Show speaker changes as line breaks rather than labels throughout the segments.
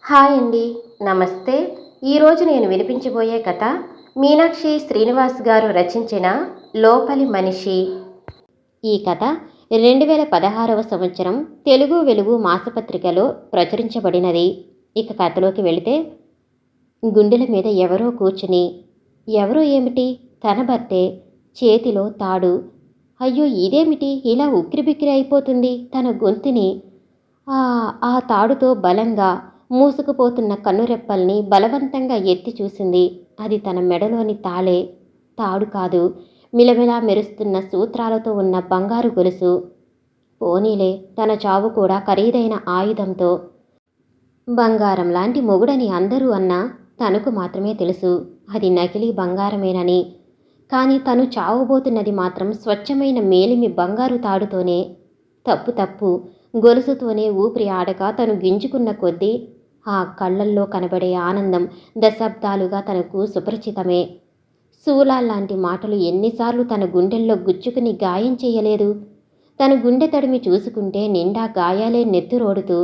Hi అండి. నమస్తే. ఈరోజు నేను వినిపించబోయే కథ మీనాక్షి శ్రీనివాస్ గారు రచించిన లోపలి మనిషి. ఈ కథ 2016వ సంవత్సరం తెలుగు వెలుగు మాసపత్రికలో ప్రచురించబడినది. ఇక కథలోకి వెళితే, గుండెల మీద ఎవరో కూర్చుని, ఎవరో ఏమిటి, తన భర్తే, చేతిలో తాడు. అయ్యో ఇదేమిటి ఇలా ఉక్కిరిబిక్కిరి అయిపోతుంది తన గొంతుని. ఆ తాడుతో బలంగా మూసుకుపోతున్న కన్నురెప్పల్ని బలవంతంగా ఎత్తి చూసింది. అది తన మెడలోని తాడు కాదు, మిలమిలా మెరుస్తున్న సూత్రాలతో ఉన్న బంగారు గొలుసు. పోనీలే, తన చావు కూడా ఖరీదైన ఆయుధంతో. బంగారం లాంటి మొగుడని అందరూ అన్నా తనకు మాత్రమే తెలుసు అది నకిలీ బంగారమేనని. కానీ తను చావబోతున్నది మాత్రం స్వచ్ఛమైన మేలిమి బంగారు తాడుతోనే. తప్పు గొలుసుతోనే ఊపిరి ఆడక తను గింజుకున్న కొద్దీ ఆ కళ్ళల్లో కనబడే ఆనందం దశాబ్దాలుగా తనకు సుపరిచితమే. శూలాల్లాంటి మాటలు ఎన్నిసార్లు తన గుండెల్లో గుచ్చుకుని గాయం చేయలేదు. తన గుండె తడిమి చూసుకుంటే నిండా గాయాలే నెత్తురోడుతూ.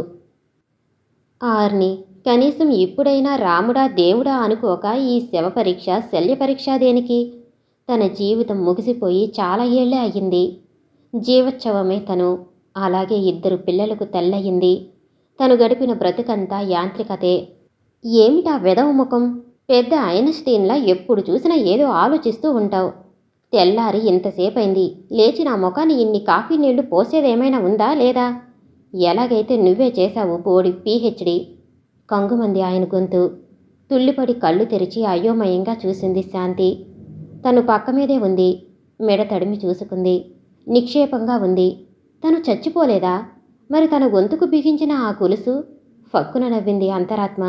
ఆర్ని, కనీసం ఇప్పుడైనా రాముడా దేవుడా అనుకోక ఈ శవ పరీక్ష శల్య పరీక్ష దేనికి? తన జీవితం ముగిసిపోయి చాలా ఏళ్లే అయ్యింది. జీవోత్సవమే తను. అలాగే 2 పిల్లలకు తల్లయింది. తను గడిపిన బ్రతుకంతా యాంత్రికతే. ఏమిటా వెధవ ముఖం? పెద్ద ఐన్స్టీన్లా ఎప్పుడు చూసినా ఏదో ఆలోచిస్తూ ఉంటావు. తెల్లారి ఇంతసేపైంది, లేచి నా ముఖాన్ని ఇన్ని కాఫీ నీళ్లు పోసేదేమైనా ఉందా లేదా? ఎలాగైతే నువ్వే చేశావు బోడి పీహెచ్డీ. కంగుమంది ఆయన గొంతు. తుల్లిపడి కళ్ళు తెరిచి అయోమయంగా చూసింది శాంతి. తను పక్క మీదే ఉంది. మెడ తడిమి చూసుకుంది. నిక్షేపంగా ఉంది. తను చచ్చిపోలేదా? మరి తన గొంతుకు బిగించిన ఆ గొలుసు? ఫక్కున నవ్వింది అంతరాత్మ.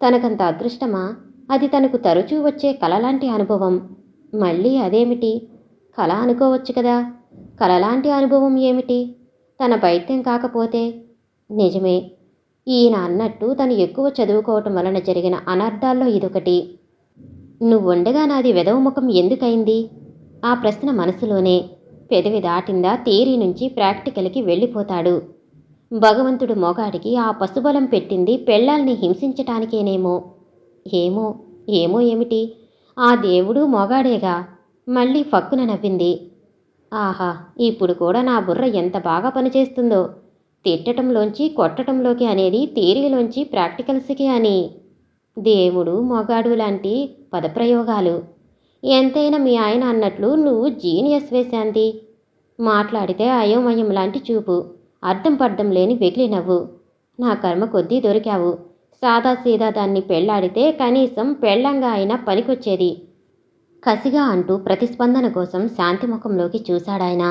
తనకంత అదృష్టమా? అది తనకు తరచూ వచ్చే కలలాంటి అనుభవం. మళ్ళీ అదేమిటి? కల అనుకోవచ్చు కదా. కలలాంటి అనుభవం ఏమిటి? తన పైత్యం కాకపోతే? నిజమే. ఈయన అన్నట్టు తను ఎక్కువ చదువుకోవటం వలన జరిగిన అనర్థాల్లో ఇదొకటి. నువ్వుండగా నాది వెధవ ముఖం ఎందుకైంది? ఆ ప్రశ్న మనసులోనే. పెదవి దాటిందా థియరీ నుంచి ప్రాక్టికల్కి వెళ్ళిపోతాడు. భగవంతుడు మొగాడికి ఆ పశుబలం పెట్టింది పెళ్ళాల్ని హింసించటానికేనేమో. ఏమో ఏమిటి? ఆ దేవుడు మొగాడేగా. మళ్ళీ ఫక్కున నవ్వింది. ఆహా, ఇప్పుడు కూడా నా బుర్ర ఎంత బాగా పనిచేస్తుందో. తిట్టటంలోంచి కొట్టటంలోకి అనేది థియరీలోంచి ప్రాక్టికల్స్కి అని. దేవుడు మొగాడు లాంటి పదప్రయోగాలు. ఎంతైనా మీ ఆయన అన్నట్లు నువ్వు జీనియస్ శాంతి. మాట్లాడితే అయోమయం లాంటి చూపు, అర్థం పర్థం లేని వెకిలి నవ్వు. నా కర్మ కొద్దీ దొరికావు. సాదాసీదా దాన్ని పెళ్లాడితే కనీసం పెళ్ళంగా అయినా పనికొచ్చేది. కసిగా అంటూ ప్రతిస్పందన కోసం శాంతి ముఖంలోకి చూశాడాయన.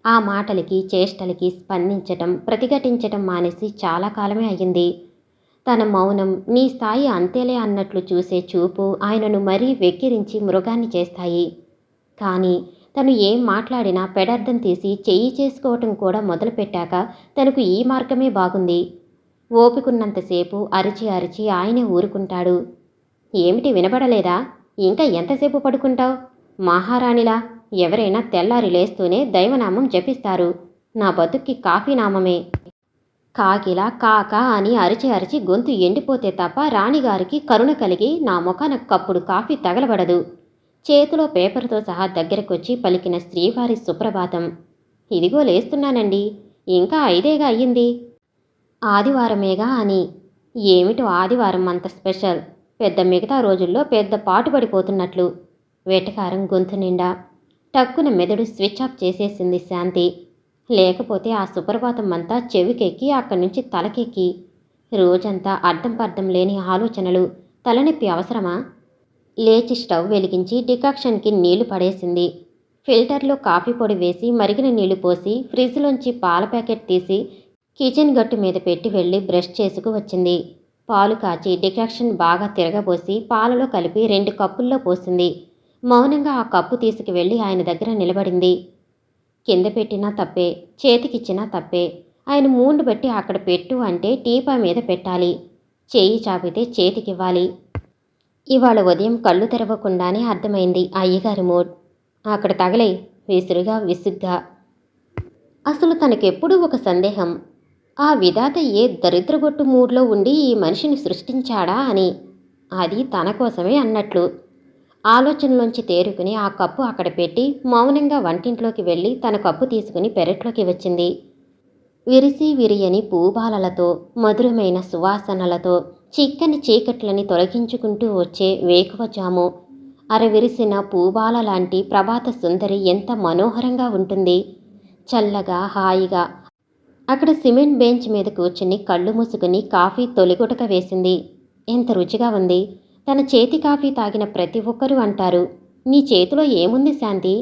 ఆ మాటలకి చేష్టలకి స్పందించటం ప్రతిఘటించటం మానేసి చాలా కాలమే అయ్యింది. తన మౌనం నీ స్థాయి అంతేలే అన్నట్లు చూసే చూపు ఆయనను మరీ వెక్కిరించి మృగాన్ని చేస్తాయి. కానీ తను ఏం మాట్లాడినా పెడర్థం తీసి చెయ్యి చేసుకోవటం కూడా మొదలుపెట్టాక తనకు ఈ మార్గమే బాగుంది. ఓపికున్నంతసేపు అరిచి ఆయనే ఊరుకుంటాడు. ఏమిటి వినబడలేదా? ఇంకా ఎంతసేపు పడుకుంటావు? మహారాణిలా ఎవరైనా తెల్లారి లేస్తూనే దైవనామం జపిస్తారు. నా బతుక్కి కాఫీ నామమే. కాకిలా కాకా అని అరిచి గొంతు ఎండిపోతే తప్ప రాణిగారికి కరుణ కలిగి నా ముఖాన కప్పుడు కాఫీ తగలబడదు. చేతిలో పేపర్తో సహా దగ్గరకొచ్చి పలికిన శ్రీవారి సుప్రభాతం. ఇదిగో లేస్తున్నానండి, ఇంకా 5 అయ్యింది. ఆదివారమేగా అని. ఏమిటో ఆదివారం అంత స్పెషల్? పెద్ద మిగతా రోజుల్లో పెద్ద పాటుపడిపోతున్నట్లు. వెటకారం గొంతు నిండా. టక్కున మెదడు స్విచ్ ఆఫ్ చేసేసింది శాంతి. లేకపోతే ఆ సుప్రభాతం అంతా చెవికెక్కి అక్కడి నుంచి తలకెక్కి రోజంతా అర్థం పర్థం లేని ఆలోచనలు, తలనొప్పి అవసరమా? లేచి స్టవ్ వెలిగించి డికాక్షన్కి నీళ్లు పడేసింది. ఫిల్టర్లో కాఫీ పొడి వేసి మరిగిన నీళ్లు పోసి ఫ్రిడ్జ్లోంచి పాల ప్యాకెట్ తీసి కిచెన్ గట్టు మీద పెట్టి వెళ్ళి బ్రష్ చేసుకు వచ్చింది. పాలు కాచి డికాక్షన్ బాగా తిరగబోసి పాలలో కలిపి 2 కప్పుల్లో పోసింది. మౌనంగా ఆ కప్పు తీసుకువెళ్ళి ఆయన దగ్గర నిలబడింది. కింద పెట్టినా తప్పే, చేతికిచ్చినా తప్పే. ఆయన మూండు బట్టి అక్కడ పెట్టు అంటే టీపా మీద పెట్టాలి. చేయి చాపితే చేతికివ్వాలి. ఇవాళ ఉదయం కళ్ళు తెరవకుండానే అర్థమైంది అయ్యగారి మూడ్. అక్కడ తగలై విసురుగా విసుగ్గా. అసలు తనకెప్పుడూ ఒక సందేహం. ఆ విధాత ఏ దరిద్రగొట్టు మూడ్లో ఉండి ఈ మనిషిని సృష్టించాడా అని. అది తన కోసమే అన్నట్లు. ఆలోచనలోంచి తేరుకుని ఆ కప్పు అక్కడ పెట్టి మౌనంగా వంటింట్లోకి వెళ్ళి తన కప్పు తీసుకుని పెరట్లోకి వచ్చింది. విరిసి విరియని పూబాలలతో, మధురమైన సువాసనలతో చిక్కని చీకట్లని తొలగించుకుంటూ వచ్చే వేకువజాము. అరవిరిసిన పూబాల లాంటి ప్రభాత సుందరి ఎంత మనోహరంగా ఉంటుంది. చల్లగా, హాయిగా అక్కడ సిమెంట్ బెంచ్ మీద కూర్చుని కళ్ళు మూసుకుని కాఫీ తొలిగుటక వేసింది. ఎంత రుచిగా ఉంది. తన చేతి కాఫీ తాగిన ప్రతి ఒక్కరూ అంటారు, నీ చేతిలో ఏముంది శాంతి,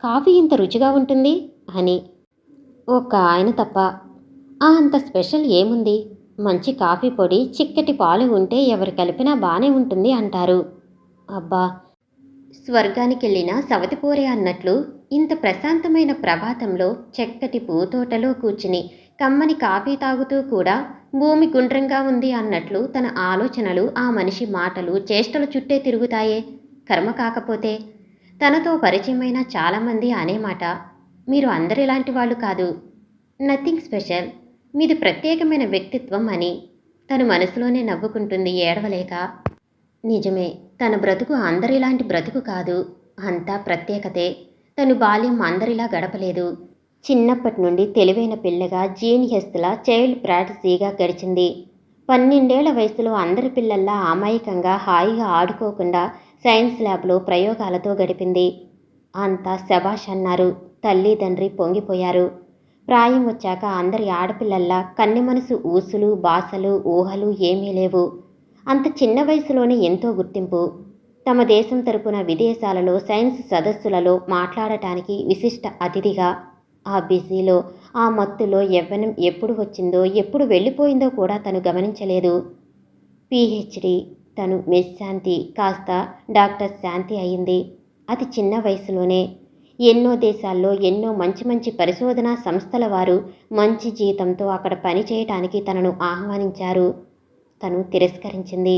కాఫీ ఇంత రుచిగా ఉంటుంది అని. ఒక్క ఆయన తప్ప. అంత స్పెషల్ ఏముంది, మంచి కాఫీ పొడి, చిక్కటి పాలు ఉంటే ఎవరు కలిపినా బానే ఉంటుంది అంటారు. అబ్బా, స్వర్గానికెళ్ళిన సవతిపోరే అన్నట్లు ఇంత ప్రశాంతమైన ప్రభాతంలో చక్కటి పూతోటలో కూర్చుని కమ్మని కాఫీ తాగుతూ కూడా భూమి గుండ్రంగా ఉంది అన్నట్లు తన ఆలోచనలు ఆ మనిషి మాటలు చేష్టల చుట్టే తిరుగుతాయే. కర్మ కాకపోతే. తనతో పరిచయమైన చాలామంది అనే మాట, మీరు అందరిలాంటి వాళ్ళు కాదు, నథింగ్ స్పెషల్, మీది ప్రత్యేకమైన వ్యక్తిత్వం అని. తను మనసులోనే నవ్వుకుంటుంది ఏడవలేక. నిజమే, తన బ్రతుకు అందరిలాంటి బ్రతుకు కాదు, అంతా ప్రత్యేకతే. తను బాల్యం అందరిలా గడపలేదు. చిన్నప్పటి నుండి తెలివైన పిల్లగా, జీనియస్లా, చైల్డ్ ప్రాక్టీసీగా గడిచింది. 12 వయసులో అందరి పిల్లల్లా అమాయకంగా హాయిగా ఆడుకోకుండా సైన్స్ ల్యాబ్లో ప్రయోగాలతో గడిపింది. అంతా శబాష్ అన్నారు. తల్లిదండ్రి పొంగిపోయారు. ప్రాయం వచ్చాక అందరి ఆడపిల్లల్లా కన్నె మనసు ఊసులు, బాసలు, ఊహలు ఏమీ లేవు. అంత చిన్న వయసులోనే ఎంతో గుర్తింపు. తమ దేశం తరపున విదేశాలలో సైన్స్ సదస్సులలో మాట్లాడటానికి విశిష్ట అతిథిగా. ఆ బిజీలో, ఆ మత్తులో యవ్వనం ఎప్పుడు వచ్చిందో ఎప్పుడు వెళ్ళిపోయిందో కూడా తను గమనించలేదు. పిహెచ్డి. తను మిస్ శాంతి కాస్త డాక్టర్ శాంతి అయింది. అతి చిన్న వయసులోనే. ఎన్నో దేశాల్లో ఎన్నో మంచి మంచి పరిశోధనా సంస్థల వారు మంచి జీతంతో అక్కడ పనిచేయటానికి తనను ఆహ్వానించారు. తను తిరస్కరించింది.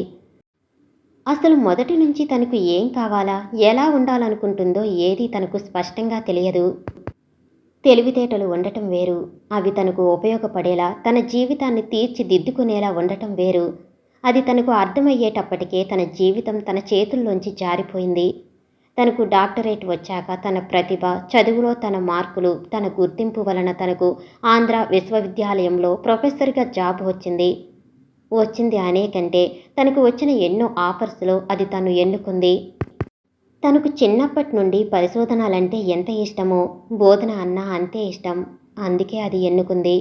అసలు మొదటి నుంచి తనకు ఏం కావాలా, ఎలా ఉండాలనుకుంటుందో ఏదీ తనకు స్పష్టంగా తెలియదు. తెలివితేటలు ఉండటం వేరు, అవి తనకు ఉపయోగపడేలా, తన జీవితాన్ని తీర్చిదిద్దుకునేలా ఉండటం వేరు. అది తనకు అర్థమయ్యేటప్పటికే తన జీవితం తన చేతుల్లోంచి జారిపోయింది. తనకు డాక్టరేట్ వచ్చాక తన ప్రతిభ, చదువులో తన మార్కులు, తన గుర్తింపు వలన తనకు ఆంధ్ర విశ్వవిద్యాలయంలో ప్రొఫెసర్గా జాబ్ వచ్చింది. అనే కంటే తనకు వచ్చిన ఎన్నో ఆఫర్స్లో అది తను ఎన్నుకుంది. తనకు చిన్నప్పటి నుండి పరిశోధనలంటే ఎంత ఇష్టమో, బోధన అన్నా అంతే ఇష్టం. అందుకే అది ఎన్నుకుంది.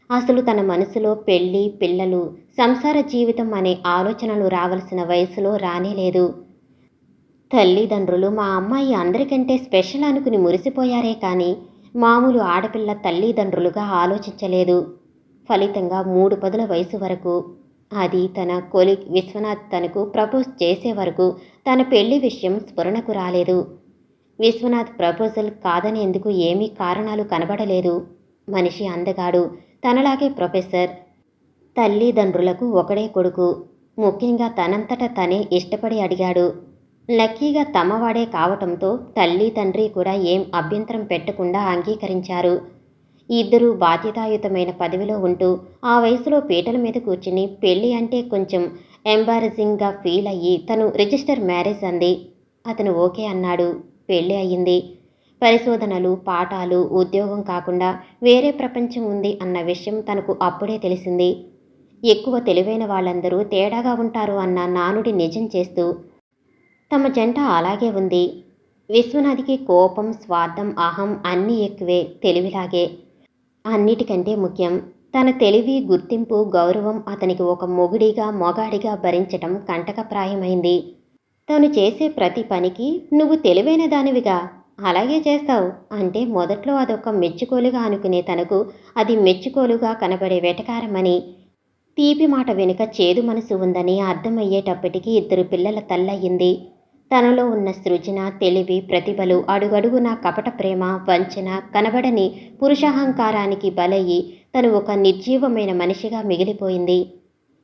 అసలు తన మనసులో పెళ్ళి, పిల్లలు, సంసార జీవితం అనే ఆలోచనలు రావలసిన వయసులో రానేలేదు. తల్లిదండ్రులు మా అమ్మాయి అందరికంటే స్పెషల్ అనుకుని మురిసిపోయారే కానీ మామూలు ఆడపిల్ల తల్లిదండ్రులుగా ఆలోచించలేదు. ఫలితంగా 3 పదుల వయసు వరకు, అది తన కొలీగ్ విశ్వనాథ్ తనకు ప్రపోజ్ చేసే వరకు తన పెళ్లి విషయం స్ఫురణకు రాలేదు. విశ్వనాథ్ ప్రపోజల్ కాదనేందుకు ఏమీ కారణాలు కనబడలేదు. మనిషి అందగాడు, తనలాగే ప్రొఫెసర్, తల్లిదండ్రులకు ఒకడే కొడుకు. ముఖ్యంగా తనంతట తనే ఇష్టపడి అడిగాడు. లక్కీగా తమవాడే కావటంతో తల్లి తండ్రి కూడా ఏం అభ్యంతరం పెట్టకుండా అంగీకరించారు. ఇద్దరూ బాధ్యతాయుతమైన పదవిలో ఉంటూ ఆ వయసులో పీటల మీద కూర్చుని పెళ్ళి అంటే కొంచెం ఎంబారసింగ్గా ఫీల్ అయ్యి తను రిజిస్టర్ మ్యారేజ్ అంది. అతను ఓకే అన్నాడు. పెళ్ళి అయ్యింది. పరిశోధనలు, పాఠాలు, ఉద్యోగం కాకుండా వేరే ప్రపంచం ఉంది అన్న విషయం తనకు అప్పుడే తెలిసింది. ఎక్కువ తెలివైన వాళ్ళందరూ తేడాగా ఉంటారు అన్న నానుడి నిజం చేస్తూ తమ జంట అలాగే ఉంది. విశ్వనాథ్కి కోపం, స్వార్థం, అహం అన్నీ ఎక్కువే, తెలివిలాగే. అన్నిటికంటే ముఖ్యం, తన తెలివి, గుర్తింపు, గౌరవం అతనికి ఒక మొగాడిగా భరించటం కంటకప్రాయమైంది. తను చేసే ప్రతి పనికి నువ్వు తెలివైన దానివిగా, అలాగే చేస్తావు అంటే మొదట్లో అదొక మెచ్చుకోలుగా అనుకునే తనకు అది మెచ్చుకోలుగా కనబడే వెటకారమని, తీపి మాట వెనుక చేదు మనసు ఉందని అర్థమయ్యేటప్పటికీ 2 పిల్లల తల్లయింది. తనలో ఉన్న సృజన, తెలివి, ప్రతిభలు అడుగడుగునా కపట ప్రేమ, వంచన, కనబడని పురుషాహంకారానికి బలయ్యి తను ఒక నిర్జీవమైన మనిషిగా మిగిలిపోయింది.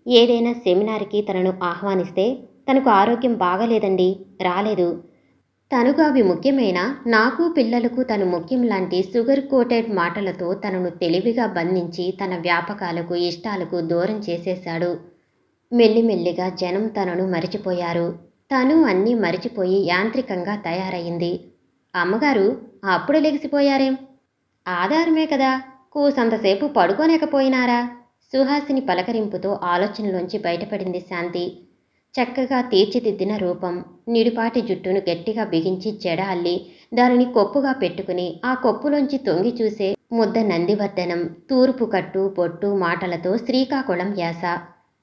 ఏదైనా సెమినార్కి తనను ఆహ్వానిస్తే తనకు ఆరోగ్యం బాగలేదండి, రాలేదు. తనకు అవి ముఖ్యమైన నాకు పిల్లలకు తను ముఖ్యం లాంటి షుగర్ కోటెడ్ మాటలతో తనను తెలివిగా బంధించి తన వ్యాపకాలకు ఇష్టాలకు దూరం చేసేశాడు. మెల్లిమెల్లిగా జనం తనను మరిచిపోయారు. తను అన్నీ మరిచిపోయి యాంత్రికంగా తయారయింది. అమ్మగారు అప్పుడు లెగిసిపోయారేం? ఆధారమే కదా, కూసంతసేపు పడుకోలేకపోయినారా? సుహాసిని పలకరింపుతో ఆలోచనలోంచి బయటపడింది శాంతి. చక్కగా తీర్చిదిద్దిన రూపం, నిడిపాటి జుట్టును గట్టిగా బిగించి జడ అల్లి దానిని కొప్పుగా పెట్టుకుని ఆ కొప్పులోంచి తొంగి చూసే ముద్ద నందివర్ధనం, తూర్పు కట్టు పొట్టు మాటలతో శ్రీకాకుళం యాస.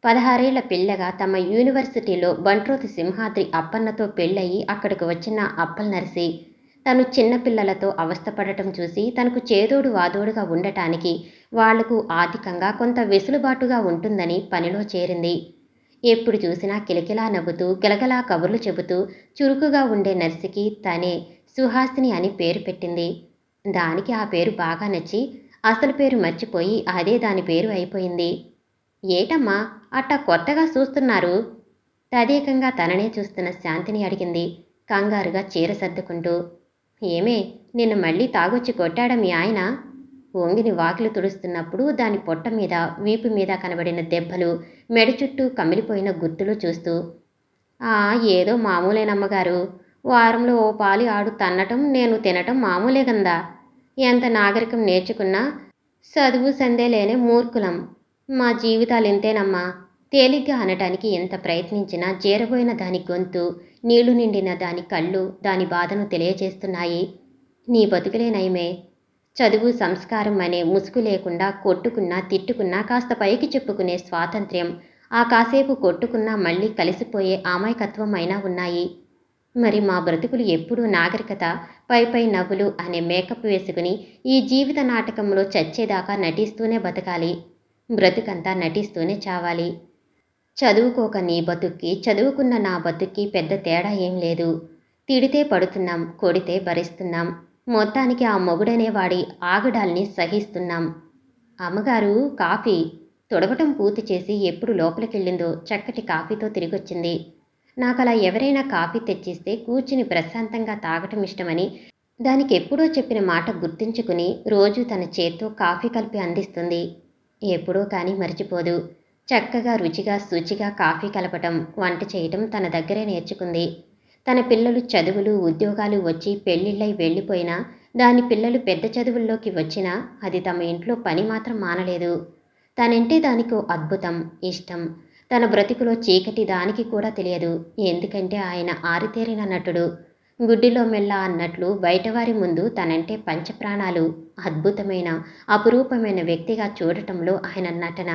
16 ఏళ్ల పిల్లగా తమ యూనివర్సిటీలో బంట్రోతు సింహాద్రి అప్పన్నతో పెళ్ళయి అక్కడికి వచ్చిన అప్పలనర్సి తను చిన్నపిల్లలతో అవస్థపడటం చూసి తనకు చేదోడు వాదోడుగా ఉండటానికి వాళ్లకు ఆర్థికంగా కొంత వెసులుబాటుగా ఉంటుందని పనిలో చేరింది. ఎప్పుడు చూసినా కిలకిలా నవ్వుతూ గలగలా కబుర్లు చెబుతూ చురుకుగా ఉండే నర్సికి తనే సుహాసిని అని పేరు పెట్టింది. దానికి ఆ పేరు బాగా నచ్చి అసలు పేరు మర్చిపోయి అదే దాని పేరు అయిపోయింది. ఏటమ్మా అట్టా కొత్తగా చూస్తున్నారు? తదేకంగా తననే చూస్తున్న శాంతిని అడిగింది కంగారుగా చీర సర్దుకుంటూ. ఏమే, నిన్ను మళ్ళీ తాగొచ్చి కొట్టాడా మీ ఆయన? వంగిని వాకిలి తుడుస్తున్నప్పుడు దాని పొట్ట మీద వీపు మీద కనబడిన దెబ్బలు, మెడ చుట్టూ కమిలిపోయిన గుర్తులు చూస్తూ. ఏదో మామూలేనమ్మగారు, వారంలో ఓ పాలి ఆడు తన్నటం నేను తినటం మామూలే గందా. ఎంత నాగరికం నేర్చుకున్నా చదువు సందే లేనే మూర్ఖులం. మా జీవితాలింతేనమ్మా. తేలిగ్గా అనటానికి ఎంత ప్రయత్నించినా చేరబోయిన దాని గొంతు, నీళ్లు నిండిన దాని కళ్ళు దాని బాధను తెలియజేస్తున్నాయి. నీ బతుకులే నయమే. చదువు సంస్కారం అనే ముసుగు లేకుండా కొట్టుకున్నా తిట్టుకున్నా కాస్త పైకి చెప్పుకునే స్వాతంత్ర్యం, ఆ కాసేపు కొట్టుకున్నా మళ్ళీ కలిసిపోయే అమాయకత్వం అయినా ఉన్నాయి. మరి మా బ్రతుకులు ఎప్పుడూ నాగరికత, పై నవ్వులు అనే మేకప్ వేసుకుని ఈ జీవిత నాటకంలో చచ్చేదాకా నటిస్తూనే బతకాలి. బ్రతుకంతా నటిస్తూనే చావాలి. చదువుకోక నీ బతుక్కి చదువుకున్న నా బతుక్కి పెద్ద తేడా ఏం లేదు. తిడితే పడుతున్నాం, కొడితే భరిస్తున్నాం. మొత్తానికి ఆ మొగుడనేవాడి ఆగడాల్ని సహిస్తున్నాం. అమ్మగారు కాఫీ. తొడవటం పూర్తి చేసి ఎప్పుడు లోపలికెళ్ళిందో చక్కటి కాఫీతో తిరిగొచ్చింది. నాకలా ఎవరైనా కాఫీ తెచ్చిస్తే కూర్చుని ప్రశాంతంగా తాగటం ఇష్టమని దానికెప్పుడో చెప్పిన మాట గుర్తుంచుకుని రోజూ తన చేత్తో కాఫీ కలిపి అందిస్తుంది. ఎప్పుడో కానీ మర్చిపోదు. చక్కగా రుచిగా శుచిగా కాఫీ కలపటం, వంట చేయటం తన దగ్గరే నేర్చుకుంది. తన పిల్లలు చదువులు ఉద్యోగాలు వచ్చి పెళ్ళిళ్ళై వెళ్ళిపోయినా, దాని పిల్లలు పెద్ద చదువుల్లోకి వచ్చినా అది తమ ఇంట్లో పని మాత్రం మానలేదు. తనంటే దానికో అద్భుతం, ఇష్టం. తన బ్రతుకులో చీకటి దానికి కూడా తెలియదు. ఎందుకంటే ఆయన ఆరితేరిన నటుడు. గుడ్డిలో మెల్ల అన్నట్లు బయటవారి ముందు తనంటే పంచప్రాణాలు. అద్భుతమైన అపురూపమైన వ్యక్తిగా చూడటంలో ఆయన నటన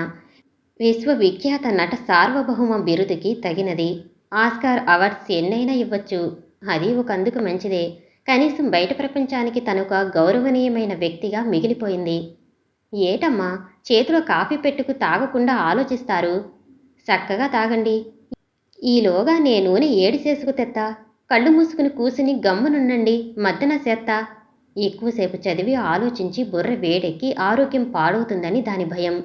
విశ్వవిఖ్యాత నట సార్వభౌమ బిరుదుకి తగినది. ఆస్కార్ అవార్డ్స్ ఎన్నైనా ఇవ్వచ్చు. అది ఒకందుకు మంచిదే. కనీసం బయట ప్రపంచానికి తనొక గౌరవనీయమైన వ్యక్తిగా మిగిలిపోయింది. ఏటమ్మా చేతిలో కాఫీ పెట్టుకు తాగకుండా ఆలోచిస్తారు? చక్కగా తాగండి. ఈలోగా నే నూనె ఏడి చేసుకు తెత్తా. కళ్ళు మూసుకుని కూసుని గమ్మునుండండి, మద్దన చేత్తా. ఎక్కువసేపు చదివి ఆలోచించి బుర్ర వేడెక్కి ఆరోగ్యం పాడవుతుందని దాని భయం.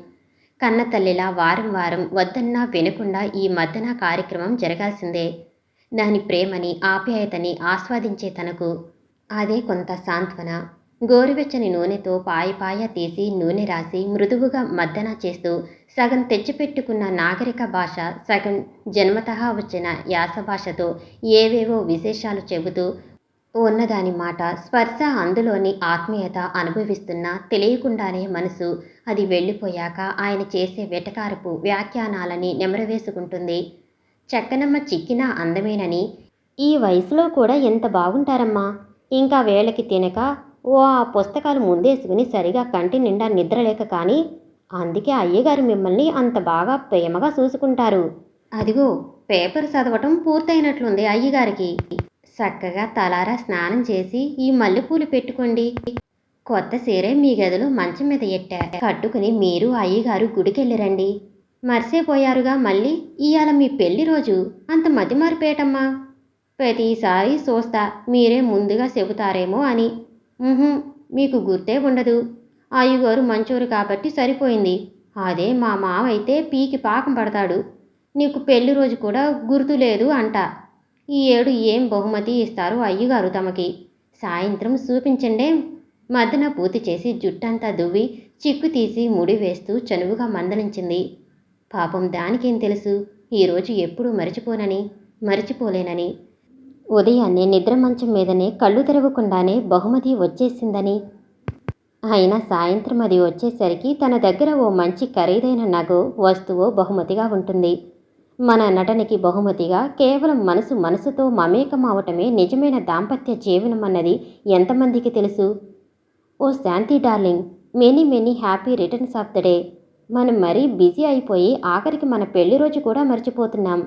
కన్నతల్లిలా వారం వారం వద్దన్నా వినకుండా ఈ మద్దన కార్యక్రమం జరగాల్సిందే. దాని ప్రేమని ఆప్యాయతని ఆస్వాదించే తనకు అదే కొంత సాంత్వన. గోరువెచ్చని నూనెతో పాయ తీసి నూనె రాసి మృదువుగా మద్దన చేస్తూ సగం తెచ్చిపెట్టుకున్న నాగరిక భాష, సగం జన్మతహా వచ్చిన యాస భాషతో ఏవేవో విశేషాలు చెబుతూ ఉన్నదాని మాట, స్పర్శ, అందులోని ఆత్మీయత అనుభవిస్తున్నా తెలియకుండానే మనసు అది వెళ్ళిపోయాక ఆయన చేసే వెటకారపు వ్యాఖ్యానాలని నెమరవేసుకుంటుంది. చక్కనమ్మ చిక్కినా అందమేనని, ఈ వయసులో కూడా ఎంత బాగుంటారమ్మా. ఇంకా వేళకి తినక ఆ పుస్తకాలు ముందేసుకుని సరిగా కంటి నిండా నిద్రలేక కానీ, అందుకే అయ్యగారు మిమ్మల్ని అంత బాగా ప్రేమగా చూసుకుంటారు. అదిగో పేపర్ చదవటం పూర్తయినట్లుంది అయ్యగారికి. చక్కగా తలారా స్నానం చేసి ఈ మల్లెపూలు పెట్టుకోండి. కొత్త సీరే మీ గదిలో మంచం మీద ఎట్టా కట్టుకుని మీరు అయ్యగారు గుడికెళ్ళిరండి. మర్చిపోయారుగా మళ్ళీ ఇవాళ మీ పెళ్లి రోజు. అంత మతిమరుపేటమ్మా. ప్రతిసారి చూస్తా మీరే ముందుగా చెబుతారేమో అని. మీకు గుర్తే ఉండదు. అయ్యగారు మంచోరు కాబట్టి సరిపోయింది. అదే మా మావైతే పీకి పాకం పడతాడు. నీకు పెళ్లి రోజు కూడా గుర్తు లేదు అంట. ఈ ఏడు ఏం బహుమతి ఇస్తారో అయ్యగారు తమకి. సాయంత్రం చూపించండే. మద్దన పూర్తి చేసి జుట్టంతా దువ్వి చిక్కు తీసి ముడి వేస్తూ చనువుగా మందలించింది. పాపం దానికేం తెలుసు ఈరోజు ఎప్పుడూ మరిచిపోలేనని. ఉదయాన్నే నిద్ర మంచం మీదనే కళ్ళు తెరవకుండానే బహుమతి వచ్చేసిందని. అయినా సాయంత్రం అది వచ్చేసరికి తన దగ్గర ఓ మంచి ఖరీదైన నగో వస్తువో బహుమతిగా ఉంటుంది. మన నటనకి బహుమతిగా కేవలం మనసుతో మమేకం అవటమే నిజమైన దాంపత్య జీవనం అన్నది ఎంతమందికి తెలుసు? ఓ Shanti darling, many happy returns of the day. మనం మరీ బిజీ అయిపోయి ఆఖరికి మన పెళ్లి రోజు కూడా మర్చిపోతున్నాం.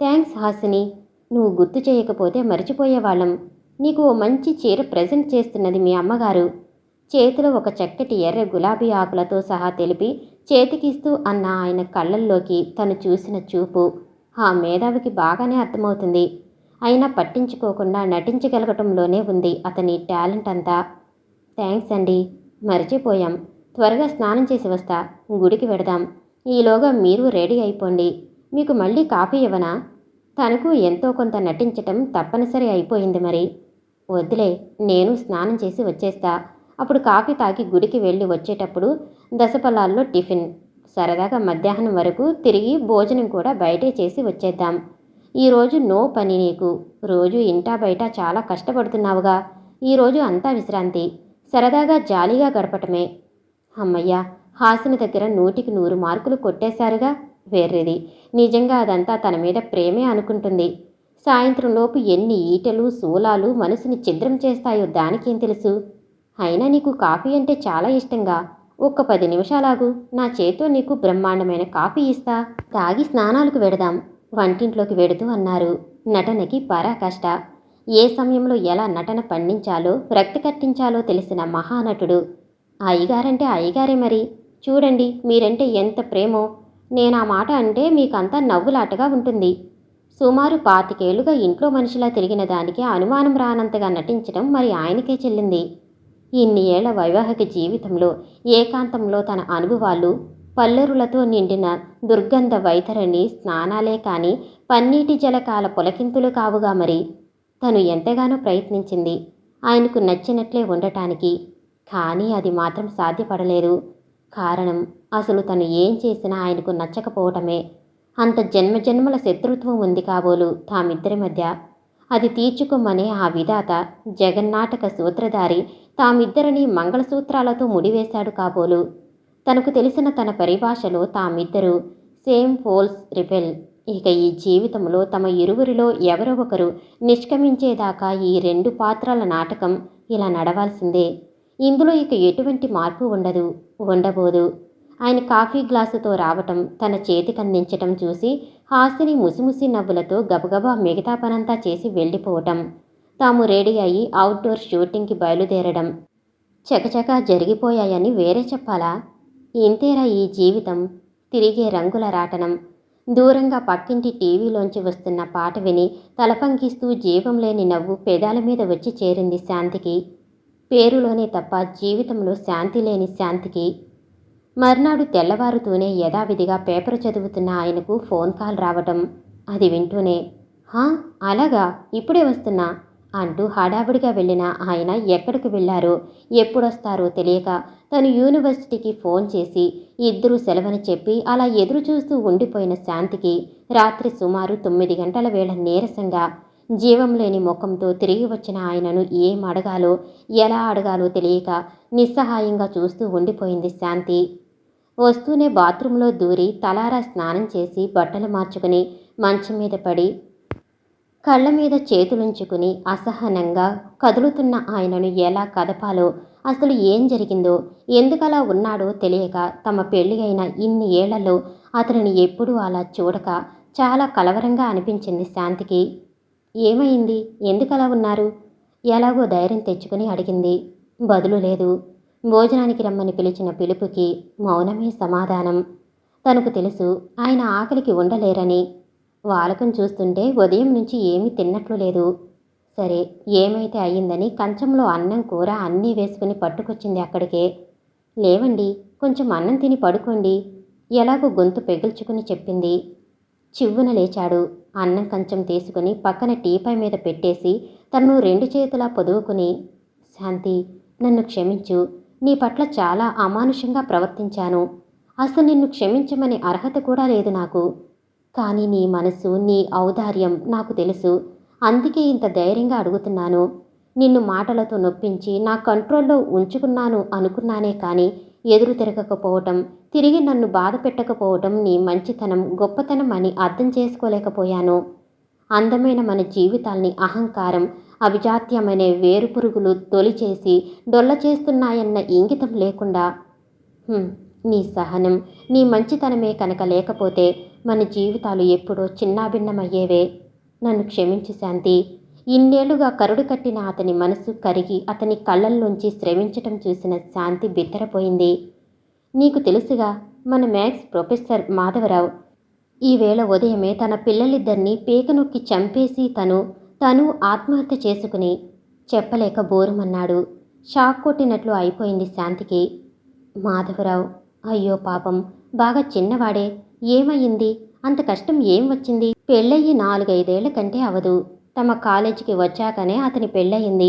థ్యాంక్స్ హాసిని, నువ్వు గుర్తు చేయకపోతే మర్చిపోయేవాళ్ళం. నీకు ఓ మంచి చీర ప్రజెంట్ చేస్తున్నది మీ అమ్మగారు. చేతిలో ఒక చక్కటి ఎర్ర గులాబీ ఆకులతో సహా తెలిపి చేతికిస్తూ అన్న ఆయన కళ్ళల్లోకి తను చూసిన చూపు ఆ మేధావికి బాగానే అర్థమవుతుంది. అయినా పట్టించుకోకుండా నటించగలగటంలోనే ఉంది అతని టాలెంట్ అంతా. థ్యాంక్స్ అండి, మర్చిపోయాం. త్వరగా స్నానం చేసి వస్తా, గుడికి వెడదాం. ఈలోగా మీరు రెడీ అయిపోండి. మీకు మళ్ళీ కాఫీ ఇవ్వనా? తనకు ఎంతో కొంత నటించటం తప్పనిసరి అయిపోయింది మరి. వద్దులే, నేను స్నానం చేసి వచ్చేస్తా. అప్పుడు కాఫీ తాగి గుడికి వెళ్ళి వచ్చేటప్పుడు దశపల్లాల్లో టిఫిన్. సరదాగా మధ్యాహ్నం వరకు తిరిగి భోజనం కూడా బయటే చేసి వచ్చేద్దాం. ఈరోజు నో పని నీకు. రోజు ఇంటా బయట చాలా కష్టపడుతున్నావుగా. ఈరోజు అంతా విశ్రాంతి, సరదాగా జాలీగా గడపటమే. అమ్మయ్యా, హాసిని దగ్గర 100కి 100 మార్కులు కొట్టేశారుగా. వేర్రేది, నిజంగా అదంతా తన మీద ప్రేమే అనుకుంటుంది. సాయంత్రంలోపు ఎన్ని ఈటలు శూలాలు మనసుని ఛిద్రం చేస్తాయో దానికేం తెలుసు? అయినా నీకు కాఫీ అంటే చాలా ఇష్టంగా. ఒక్క 10 నిమిషాలాగు, నా చేత్తో నీకు బ్రహ్మాండమైన కాఫీ ఇస్తా. తాగి స్నానాలకు వెడదాం, వంటింట్లోకి వెడుతూ అన్నారు. నటనకి పరాకాష్ట. ఏ సమయంలో ఎలా నటన పండించాలో రక్తి కట్టించాలో తెలిసిన మహానటుడు. అయ్యగారంటే అయ్యగారే మరి. చూడండి మీరంటే ఎంత ప్రేమో. నేనా మాట అంటే మీకంతా నవ్వులాటగా ఉంటుంది. సుమారు 25 ఏళ్లుగా ఇంట్లో మనిషిలా తిరిగిన దానికి అనుమానం రానంతగా నటించడం మరి ఆయనకే చెల్లింది. ఇన్ని ఏళ్ల వైవాహిక జీవితంలో ఏకాంతంలో తన అనుభవాలు పల్లెరులతో నిండిన దుర్గంధ వైతరణి స్నానాలే కాని పన్నీటి జలకాల పొలకింతులు కావుగా మరి. తను ఎంతగానో ప్రయత్నించింది ఆయనకు నచ్చినట్లే ఉండటానికి. కానీ అది మాత్రం సాధ్యపడలేదు. కారణం అసలు తను ఏం చేసినా ఆయనకు నచ్చకపోవటమే. అంత జన్మజన్మల శత్రుత్వం ఉంది కాబోలు తామిద్దరి మధ్య. అది తీర్చుకోమనే ఆ విధాత జగన్నాటక సూత్రధారి తామిద్దరిని మంగళసూత్రాలతో ముడివేశాడు కాబోలు. తనకు తెలిసిన తన పరిభాషలో తామిద్దరూ సేమ్ ఫోల్స్ రిపెల్. ఇక ఈ జీవితంలో తమ ఇరువురిలో ఎవరో ఒకరు నిష్క్రమించేదాకా ఈ 2 పాత్రల నాటకం ఇలా నడవాల్సిందే. ఇందులో ఇక ఎటువంటి మార్పు ఉండబోదు. ఆయన కాఫీ గ్లాసుతో రావటం, తన చేతికందించటం చూసి హాసిని ముసిముసి నవ్వులతో గబగబా మిగతా పనంతా చేసి వెళ్ళిపోవటం. తాము రెడీ అయ్యి అవుట్డోర్ షూటింగ్కి బయలుదేరడం చకచకా జరిగిపోయాయని వేరే చెప్పాలా? ఇంతేరా ఈ జీవితం. తిరిగే రంగుల రాటనం. దూరంగా పక్కింటి టీవీలోంచి వస్తున్న పాట విని తలపంకిస్తూ జీవం లేని నవ్వు పెదాల మీద వచ్చి చేరింది శాంతికి. పేరులోనే తప్ప జీవితంలో శాంతి లేని శాంతికి. మర్నాడు తెల్లవారుతూనే యథావిధిగా పేపర్ చదువుతున్న ఆయనకు ఫోన్ కాల్ రావటం. అది వింటూనే హా, అలాగా, ఇప్పుడే వస్తున్నా అంటూ హడావిడిగా వెళ్ళిన ఆయన ఎక్కడికి వెళ్లారో ఎప్పుడొస్తారో తెలియక తను యూనివర్సిటీకి ఫోన్ చేసి ఇద్దరూ సెలవని చెప్పి అలా ఎదురు చూస్తూ ఉండిపోయిన శాంతికి రాత్రి సుమారు 9 గంటల వేళ నీరసంగా జీవం లేని ముఖంతో తిరిగి వచ్చిన ఆయనను ఏం అడగాలో ఎలా అడగాలో తెలియక నిస్సహాయంగా చూస్తూ ఉండిపోయింది శాంతి. వస్తూనే బాత్రూంలో దూరి తలారా స్నానం చేసి బట్టలు మార్చుకుని మంచం మీద పడి కళ్ళ మీద చేతులుంచుకుని అసహనంగా కదులుతున్న ఆయనను ఎలా కదపాలో, అసలు ఏం జరిగిందో, ఎందుకలా ఉన్నాడో తెలియక తమ పెళ్లి అయిన ఇన్ని ఏళ్లలో అతనిని ఎప్పుడూ అలా చూడక చాలా కలవరంగా అనిపించింది శాంతికి. ఏమైంది, ఎందుకలా ఉన్నారు? ఎలాగో ధైర్యం తెచ్చుకుని అడిగింది. బదులు లేదు. భోజనానికి రమ్మని పిలిచిన పిలుపుకి మౌనమే సమాధానం. తనకు తెలుసు ఆయన ఆకలికి ఉండలేరని. వాలకం చూస్తుంటే ఉదయం నుంచి ఏమీ తిన్నట్లు లేదు. సరే, ఏమైతే అయ్యిందని కంచంలో అన్నం కూర అన్నీ వేసుకుని పట్టుకొచ్చింది అక్కడికే. లేవండి, కొంచెం అన్నం తిని పడుకోండి, ఎలాగో గొంతు పెగిల్చుకుని చెప్పింది. చివ్వున లేచాడు. అన్నం కంచం తీసుకుని పక్కన టీపై మీద పెట్టేసి తనను 2 చేతులా పొదువుకుని, శాంతి, నన్ను క్షమించు. నీ పట్ల చాలా అమానుషంగా ప్రవర్తించాను. అసలు నిన్ను క్షమించమనే అర్హత కూడా లేదు నాకు. కానీ నీ మనసు, నీ ఔదార్యం నాకు తెలుసు. అందుకే ఇంత ధైర్యంగా అడుగుతున్నాను. నిన్ను మాటలతో నొప్పించి నా కంట్రోల్లో ఉంచుకున్నాను అనుకున్నానే కానీ ఎదురు తిరగకపోవటం, తిరిగి నన్ను బాధ పెట్టకపోవటం నీ మంచితనం, గొప్పతనం అని అర్థం చేసుకోలేకపోయాను. అందమైన మన జీవితాల్ని అహంకారం, అభిజాత్యమనే వేరుపురుగులు తొలిచేసి డొల్ల చేస్తున్నాయన్న ఇంగితం లేకుండా, నీ సహనం, నీ మంచితనమే కనుక లేకపోతే మన జీవితాలు ఎప్పుడో చిన్నాభిన్నమయ్యేవే. నన్ను క్షమించు శాంతి. ఇన్నేళ్లుగా కరుడు కట్టిన అతని మనసు కరిగి అతని కళ్ళల్లోంచి స్రవించటం చూసిన శాంతి బిత్తరపోయింది. నీకు తెలుసుగా, మన మ్యాథ్స్ ప్రొఫెసర్ మాధవరావు ఈవేళ ఉదయమే తన పిల్లలిద్దరినీ పీక నొక్కి చంపేసి తను ఆత్మహత్య చేసుకుని చెప్పలేక బోరుమన్నాడు. షాక్ కొట్టినట్లు అయిపోయింది శాంతికి. మాధవరావు, అయ్యో పాపం, బాగా చిన్నవాడే. ఏమయ్యింది? అంత కష్టం ఏం వచ్చింది? పెళ్ళయ్యి 4-5 ఏళ్ల కంటే అవదు. తమ కాలేజీకి వచ్చాకనే అతని పెళ్ళయింది.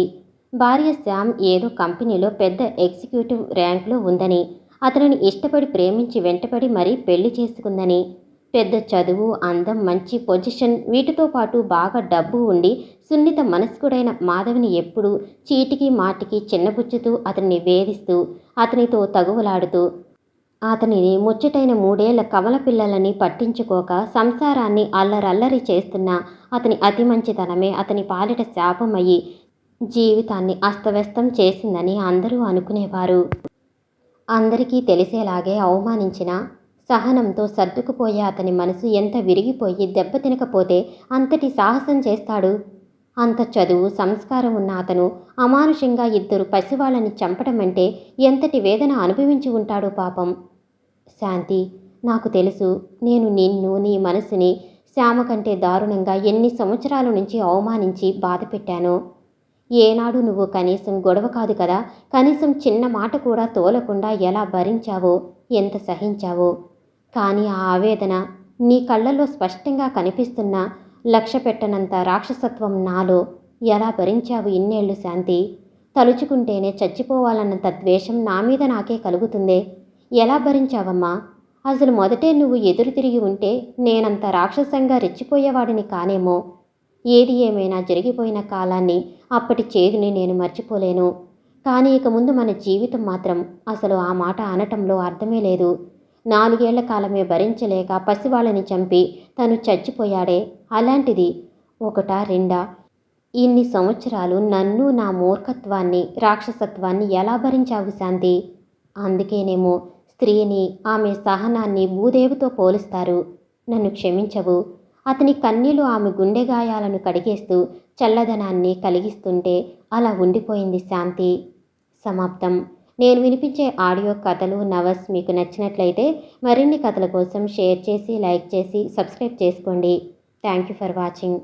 భార్య శ్యామ్ ఏదో కంపెనీలో పెద్ద ఎగ్జిక్యూటివ్ ర్యాంక్లో ఉందని, అతనిని ఇష్టపడి ప్రేమించి వెంటపడి మరీ పెళ్లి చేసుకుందని, పెద్ద చదువు, అందం, మంచి పొజిషన్, వీటితో పాటు బాగా డబ్బు ఉండి సున్నిత మనస్కుడైన మాధవిని ఎప్పుడూ చీటికి మాటికి చిన్నబుచ్చుతూ అతన్ని వేధిస్తూ అతనితో తగువలాడుతూ అతనిని ముచ్చటైన 3 ఏళ్ల కవల పిల్లలని పట్టించుకోక సంసారాన్ని అల్లరల్లరి చేస్తున్న అతని అతి మంచితనమే అతని పాలిట శాపమయ్యి జీవితాన్ని అస్తవ్యస్తం చేసిందని అందరూ అనుకునేవారు. అందరికీ తెలిసేలాగే అవమానించిన సహనంతో సర్దుకుపోయే అతని మనసు ఎంత విరిగిపోయి దెబ్బతినకపోతే అంతటి సాహసం చేస్తాడు? అంత చదువు, సంస్కారం ఉన్న అతను అమానుషంగా 2 పసివాళ్ళని చంపటమంటే ఎంతటి వేదన అనుభవించి ఉంటాడు పాపం. శాంతి, నాకు తెలుసు, నేను నిన్ను, నీ మనసుని శ్యామ కంటే దారుణంగా ఎన్ని సంవత్సరాల నుంచి అవమానించి బాధ పెట్టానో. ఏనాడు నువ్వు కనీసం గొడవ కాదు కదా, కనీసం చిన్న మాట కూడా తోలకుండా ఎలా భరించావో, ఎంత సహించావో. కానీ ఆ ఆవేదన నీ కళ్ళల్లో స్పష్టంగా కనిపిస్తున్నా లక్ష్య పెట్టనంత రాక్షసత్వం నాలో ఎలా భరించావు ఇన్నేళ్లు శాంతి? తలుచుకుంటేనే చచ్చిపోవాలన్నంత ద్వేషం నా మీద నాకే కలుగుతుందే. ఎలా భరించావమ్మా? అసలు మొదటే నువ్వు ఎదురు తిరిగి ఉంటే నేనంత రాక్షసంగా రెచ్చిపోయేవాడిని కానేమో. ఏది ఏమైనా జరిగిపోయిన కాలాన్ని, అప్పటి చేదుని నేను మర్చిపోలేను. కానీ ఇక ముందు మన జీవితం మాత్రం అసలు ఆ మాట అనటంలో అర్థమే లేదు. 4 ఏళ్ల కాలమే భరించలేక పసివాళ్ళని చంపి తను చచ్చిపోయాడే, అలాంటిది 1-2 ఇన్ని సంవత్సరాలు నన్ను, నా మూర్ఖత్వాన్ని, రాక్షసత్వాన్ని ఎలా భరించావు శాంతి? అందుకేనేమో స్త్రీని, ఆమె సహనాన్ని భూదేవితో పోలుస్తారు. నన్ను క్షమించవు. అతని కన్నీళ్లు ఆమె గుండె గాయాలను కడిగేస్తూ చల్లదనాన్ని కలిగిస్తుంటే అలా ఉండిపోయింది శాంతి. సమాప్తం. నేను వినిపించే ఆడియో కథలు, నవల్స్ మీకు నచ్చినట్లయితే మరిన్ని కథల కోసం షేర్ చేసి, లైక్ చేసి, సబ్స్క్రైబ్ చేసుకోండి. Thank you for watching.